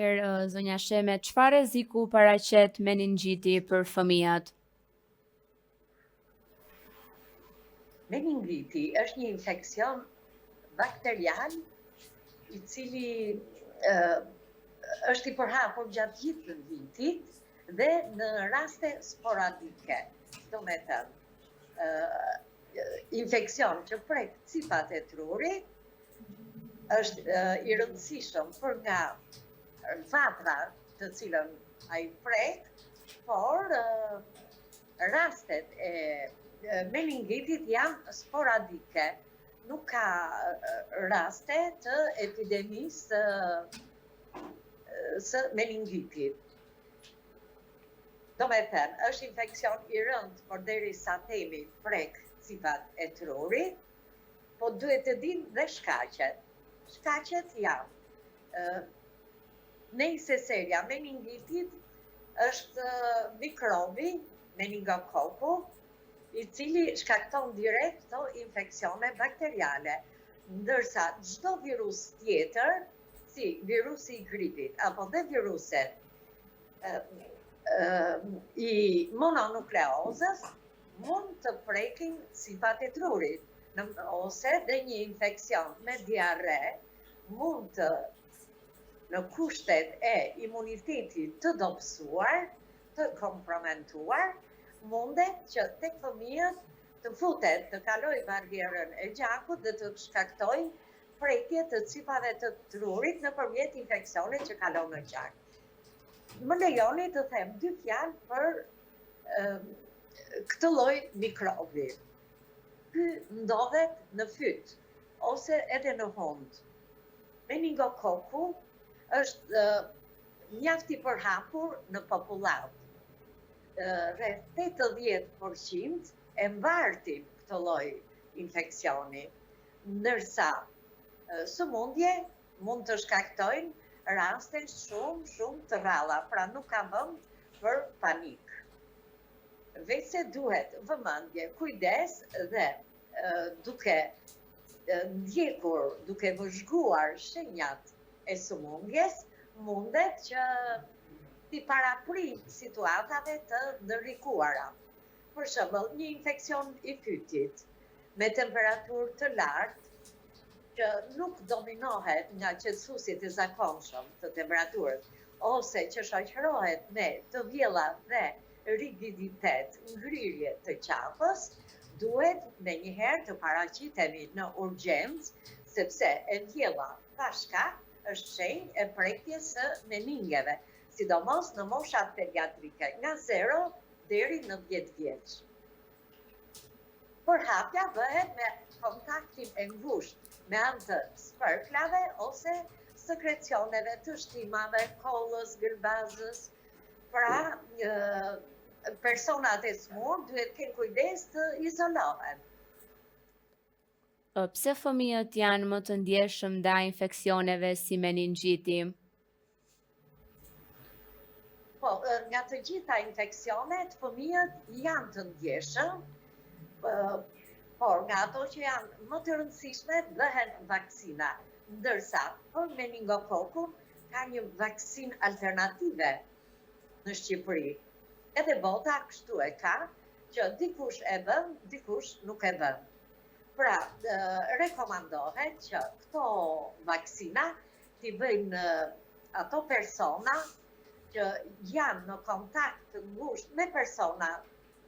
Atëherë, zonja Sheme, çfarë rreziku paraqet meningjiti për fëmijët? Meningiti është një infekcion bakterial i cili është i përhapur gjatë gjithë vitit dhe në raste sporadike. Do me thënë, infekcion që prek cipat e trurit është i rëndësishëm për nga fatra të cilën ai prek, por rastet e meningitit janë sporadike. Nuk ka raste të epidemisë së meningitit. Do me thënë, është infekcion i rëndë përderisa themi prek cipat e trurit, po duhet të dinë dhe shkaqet. Shkaqet janë nejseserja meningitit është mikrobi meningokoku, i cili shkakton direkt këto infeksione bakteriale, ndërsa çdo virus tjetër, si virusi i gripit apo dhe viruset i mononukleozës, mund të prekin cipat e trurit, ose dhe një infekcion me diarre mund të, në kushtet e imunitetit të dobësuar, të kompromentuar, mundet që tek fëmijët të futet, të kaloj barrierën e gjakut dhe të shkaktoj prekje të cipave të trurit nëpërmjet infeksionit që kalon në gjak. Më lejoni të them dy fjalë për këtë lloj mikrobi. Ky ndodhet në fyt ose edhe në hund. Meningokoku është mjaft i përhapur në popullat. Rreth 80% e mbartin këtë lloj infeksioni, ndërsa sëmundje mund të shkaktojnë raste shumë të rralla, pra nuk ka vend për panik. Veçse duhet vëmendje, kujdes dhe duke ndjekur, duke vëzhguar shenjat e sëmundjes, mundet që t'i parapri situatave të ndërrikuara. Për shembull, një infeksion i fytit me temperaturë të lartë që nuk dominohet nga qetësuesit e zakonshëm të temperaturës, ose që shoqërohet me të vjella dhe rigiditet, ngrirje të qafës, duhet menjëherë të paraqitemi në urgjencë, sepse e vjella pa shkak është shenjë e prekjes së meningeve, sidomos në moshat pediatrike, nga 0 deri në 10 vjeç. Përhapja bëhet me kontaktin e ngushtë me anë të spërklave ose sekrecioneve të shtimave, kollës, gëlbazës. Pra, personat e smur duhet kenë kujdes të izolohen. Pse fëmijët janë më të ndjeshëm ndaj infeksioneve si meningjiti? Po, nga të gjitha infeksionet, fëmijët janë të ndjeshëm, por nga ato që janë më të rëndësishme bëhen vaksina, ndërsa për meningokokun ka një vaksin alternative në Shqipëri. Edhe bota kështu e ka, që dikush e bën, dikush nuk e bën. Pra, rekomandohet që këto vaksina t'i bëjnë ato persona që janë në kontakt të ngushtë me persona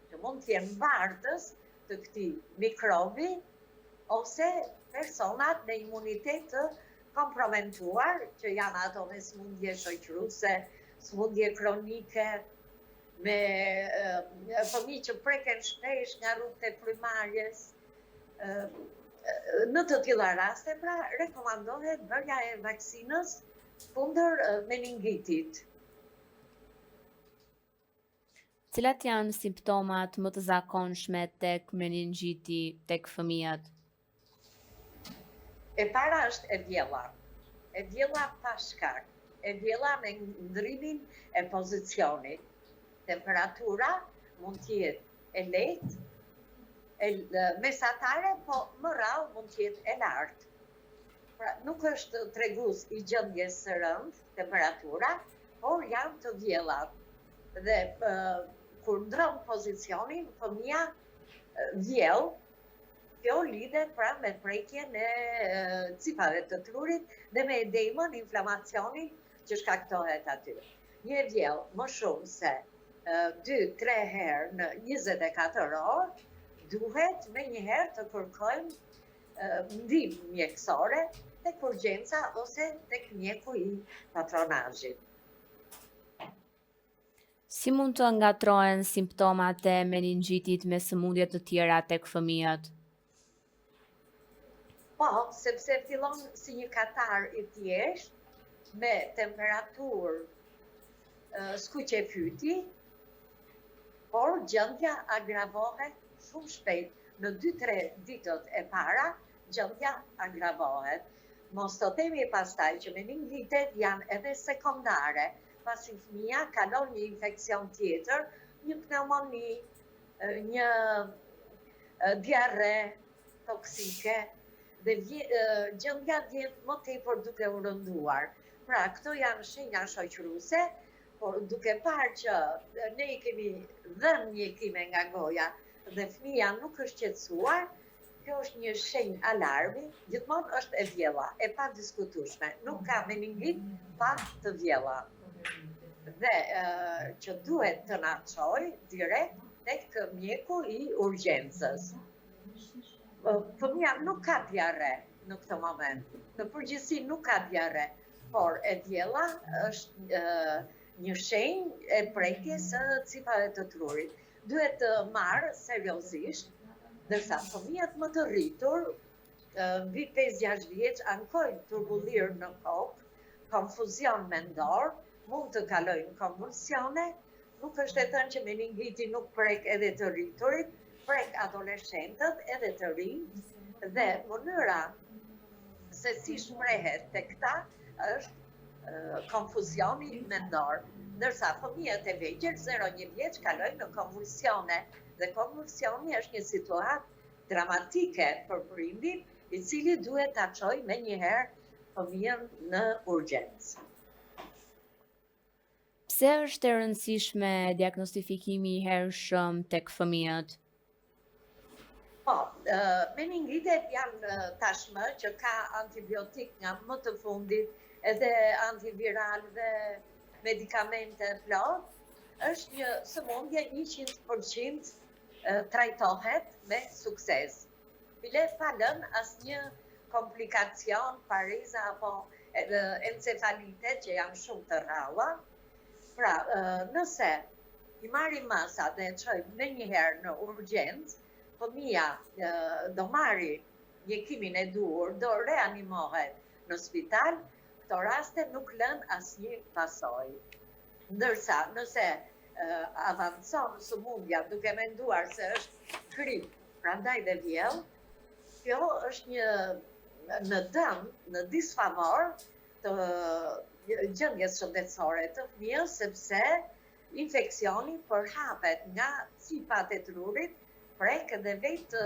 që mund të jenë mbartës të këtij mikrobi, ose personat me imunitet të kompromentuar, që janë ato me sëmundje shoqëruese, sëmundje kronike, me fëmijë që preken shpesh nga rrugët e frymarrjes. Në të tilla raste, pra, rekomandohet bërja e vaksinës kundër meningitit. Cilat janë simptomat më të zakonshme tek meningjiti tek fëmijët? E para është e vjella pa shkak, e vjella me ndrimin e pozicionit. Temperatura mund të jetë e lehtë, mesatare, po më rrallë mund të jetë e lartë. Pra, nuk është tregues i gjendjes së rëndë, temperatura, por janë të vjellat. Dhe kur ndron pozicionin, fëmia vjell, kjo lidhet pra me prekjen e cipave të trurit dhe me edemën, inflamacionin që shkaktohet aty. Një vjell më shumë se 2-3 herë në 24 orë, duhet me njëherë të kërkojmë ndihmë mjekësore tek urgjenca ose tek mjeku i patronazhit. Si mund të ngatrohen simptomat e meningjitit me sëmundje të tjera tek fëmijët? Po, sepse fillon si një katar i thjesht, me temperaturë skuqe fyti, por gjendja agravohet shumë shpejt. Në 2-3 ditët e para, gjendja agravohet. Mos të themi pastaj që meningitet janë edhe sekondare, pasi fëmia kalon një infekcion tjetër, një pneumoni, një diarre toksike, dhe gjendja vjen më tepër duke u rënduar. Pra, këto janë shenja shoqëruese, por duke parë që ne i kemi dhënë mjekime nga goja dhe fëmia nuk është qetësuar, kjo është një shenjë alarmi, gjithmonë është e vjella, e pa diskutueshme. Nuk ka meningit pa të vjella. Dhe që duhet të na çojë direkt tek mjeku i urgjencës. Fëmia nuk ka diarre në këtë moment. Në përgjithësi nuk ka diarre, por e vjella është një shenjë e prekjes së cipave të trurit. Duhet të marrë seriozisht, ndërsa fëmijët më të rritur, mbi 5-6 vjeç, ankojnë turbullir në kokë, konfuzion mendor, mund të kalojnë konvulsione, nuk është e thënë që meningiti nuk prek edhe të rriturit, prek adoleshentët edhe të rinj, dhe mënyra se si shprehet tek këta është konfuzioni mendor, ndërsa fëmijët e vegjël 0-1 vjeç kalojnë në konvulsione, dhe konvulsioni është një situatë dramatike për prindin, i cili duhet ta çojë menjëherë fëmijën në urgjencë. Pse është e rëndësishme diagnostifikimi i hershëm tek fëmijët? Po, meningitet janë tashmë që ka antibiotik nga më të fundit, edhe antiviral dhe medikamente plot, është një sëmundje 100% trajtohet me sukses. Bile pa lënë asnjë komplikacion, pariza apo encefalitet që janë shumë të rralla. Pra, nëse i marrim masa dhe e çojmë menjëherë në urgjencë, fëmia do marri mjekimin e duhur, do reanimohet në spital, këto raste nuk lën asnjë pasojë. Ndërsa nëse avancon sëmundja duke menduar se është grip, prandaj dhe vjell, kjo është një në dëm, në disfavor të gjendjes shëndetësore të fëmijës, sepse infeksioni përhapet nga cipat e trurit, prek dhe vetë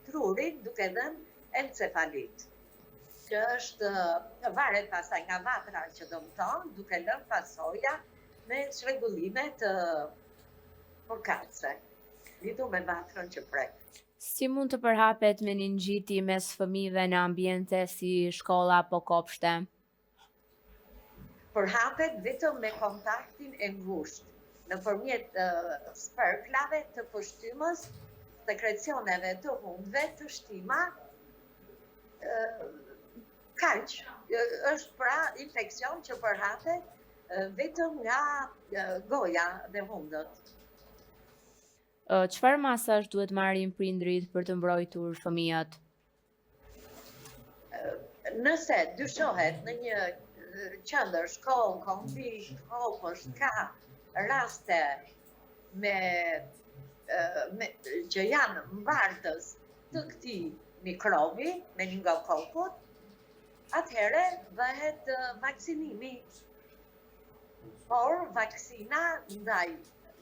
trurin duke dhënë encefalit, që është varet pastaj nga vatra që dëmton, duke lënë pasoja me çrregullime të përkatëse, lidhur me vatrën që prek. Si mund të përhapet meningjiti mes fëmijëve në ambiente si shkolla apo kopshte? Përhapet vetëm me kontaktin e ngushtë, nëpërmjet sperklave të pështymës, sekrecioneve të hundëve, të shtima, kaq. Është pra infekcion që përhapet vetëm nga goja dhe hundët. Çfarë masash duhet marrin prindrit për të mbrojtur fëmijët? Nëse dyshohet në një qendër, shkollë, kombi, kopësht, ka raste që janë mbartës të këtij mikrobi, meningokokut, atëherë bëhet vaksinimi. Por vaksina ndaj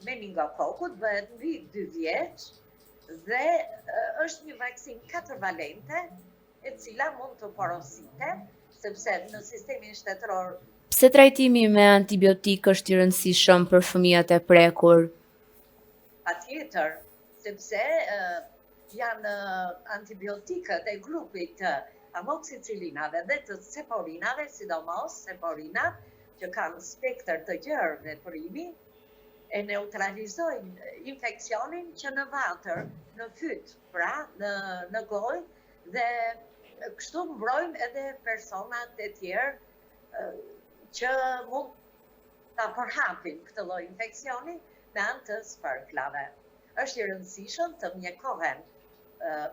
meningokokut bëhet mbi 2 vjeç dhe është një vaksinë 4 valente, e cila mund të porositet sepse në sistemin shtetëror Pse trajtimi me antibiotik është i rëndësishëm për fëmijët e prekur? patjetër, sepse janë antibiotikët e grupit të amoksicilinave dhe të ceporinave, sidomos ceporinat, që kanë spektër të gjerë veprimi, e neutralizojnë infekcionin që në vatër, në fyt, pra në gojë, dhe kështu mbrojnë edhe personat e tjerë që mund ta përhapin këtë lloj infeksioni me anë të sparklave. Është i rëndësishëm të mjekohen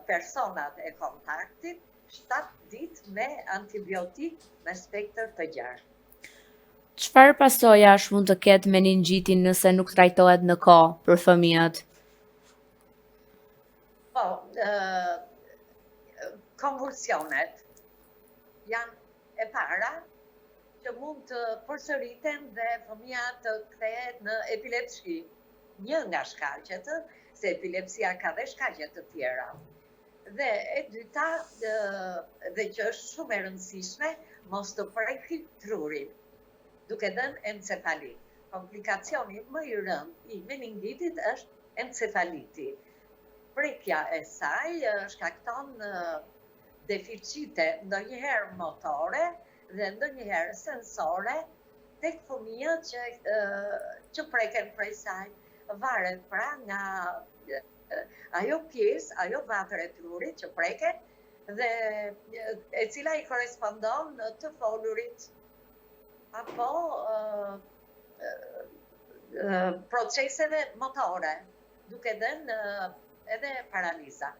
personat e kontaktit 7 ditë me antibiotik me spektër të gjerë. Çfarë pasojash mund të ketë meningjiti nëse nuk trajtohet në kohë për fëmijët? Po, konvulsionet janë e para që mund të përsëriten dhe fëmia të kthehet në epilepsi. Një nga shkaqet, se epilepsia ka dhe shkaqe të tjera. Dhe e dyta, dhe që është shumë e rëndësishme, mos të prekë trurin, duke dhënë encefalit. Komplikacioni më i rënd i meningitit është encefaliti. Prekja e saj shkakton deficite ndonjëherë motore dhe ndonjëherë sensore tek fëmijët që preken prej saj. Varet pra nga ajo pjesë, ajo vatër e trurit që preket dhe e cila i korespondon të folurit apo proceseve motore, duke dhënë edhe paraliza.